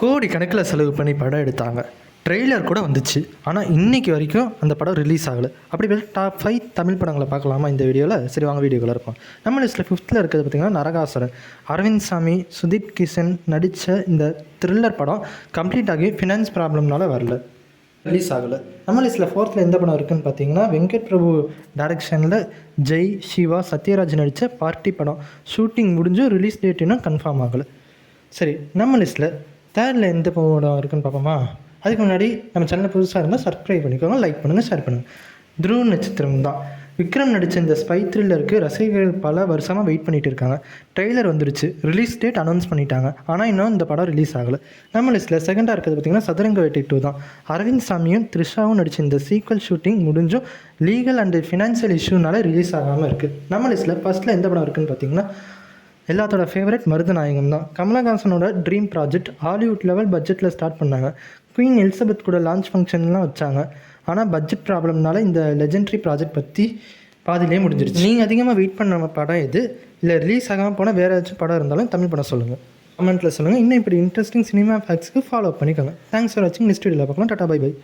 கோடி கணக்கில் செலவு பண்ணி படம் எடுத்தாங்க. ட்ரெய்லர் கூட வந்துச்சு. ஆனால் இன்றைக்கி வரைக்கும் அந்த படம் ரிலீஸ் ஆகலை. அப்படி டாப் 5 தமிழ் படங்களை பார்க்கலாமா இந்த வீடியோவில்? சரி வாங்க வீடியோக்குள்ள இருப்போம். நம்ம லிஸ்ட்டில் 5th இருக்கிறது பார்த்திங்கன்னா நரகாசுரன். அரவிந்த் சாமி, சுதீப் கிஷன் நடித்த இந்த த்ரில்லர் படம் கம்ப்ளீட் ஆகி ஃபினான்ஸ் ப்ராப்ளம்னால வரல, ரிலீஸ் ஆகலை. நம்ம லிஸ்ட்டில் 4th எந்த படம் இருக்குதுன்னு பார்த்தீங்கன்னா வெங்கட் பிரபு டைரக்ஷனில் ஜெய், சிவா, சத்யராஜ் நடித்த பார்ட்டி படம். ஷூட்டிங் முடிஞ்சு ரிலீஸ் டேட் இன்னும் கன்ஃபார்ம் ஆகலை. சரி, நம்ம லிஸ்ட்டில் 3rd எந்த படம் இருக்குதுன்னு பார்ப்போமா? அதுக்கு முன்னாடி நம்ம சேனல் புதுசாக இருந்தால் சப்ஸ்கிரைப் பண்ணிக்கோங்க, லைக் பண்ணுங்கள், ஷேர் பண்ணுங்கள். துருவ நட்சத்திரம் தான். விக்ரம் நடித்த இந்த ஸ்பை த்ரில்லருக்கு ரசிகர்கள் பல வருஷமாக வெயிட் பண்ணிகிட்டு இருக்காங்க. ட்ரெய்லர் வந்துருச்சு, ரிலீஸ் டேட் அனௌன்ஸ் பண்ணிட்டாங்க. ஆனால் இன்னும் இந்த படம் ரிலீஸ் ஆகலை. நம்ம லிஸ்ட்டில் 2nd இருக்கிறது பார்த்திங்கன்னா சதுரங்க வேட்டை 2 தான். அரவிந்த் சாமியும் த்ரிஷாவும் நடித்த இந்த சீக்வல் ஷூட்டிங் முடிஞ்சும் லீகல் அண்ட் ஃபினான்ஷியல் இஷ்யூனால ரிலீஸ் ஆகாமல் இருக்குது. நம்ம லிஸ்ட்டில் ஃபஸ்ட்டில் எந்த படம் இருக்குதுன்னு பார்த்தீங்கன்னா எல்லாத்தோட ஃபேவரட் மருதநாயகம் தான். கமலஹாசனோட ட்ரீம் ப்ராஜெக்ட். ஹாலிவுட் லெவல் பட்ஜெட்டில் ஸ்டார்ட் பண்ணாங்க. குயின் எலிசபெத் கூட லான்ச் ஃபங்க்ஷன்லாம் வச்சாங்க. ஆனால் பட்ஜெட் ப்ராப்ளம்னால இந்த லெஜெண்டரி ப்ராஜெக்ட் பற்றி பாதிலே முடிஞ்சிருச்சு. நீங்கள் அதிகமாக வெயிட் பண்ண படம் எது? இல்லை ரிலீஸ் ஆகாமல் போனால் வேறு ஏதாச்சும் படம் இருந்தாலும் தமிழ் படம் சொல்லுங்கள், கமெண்ட்டில் சொல்லுங்கள். இன்னும் இப்படி இன்ட்ரெஸ்டிங் சினிமா ஃபேக்ட்ஸ்க்கு ஃபாலோ பண்ணிக்கோங்க. தேங்க்ஸ் ஃபார் வாட்சிங். நெக்ஸ்ட் வீடியோவில் பார்க்கலாம். டாடா, பை பை.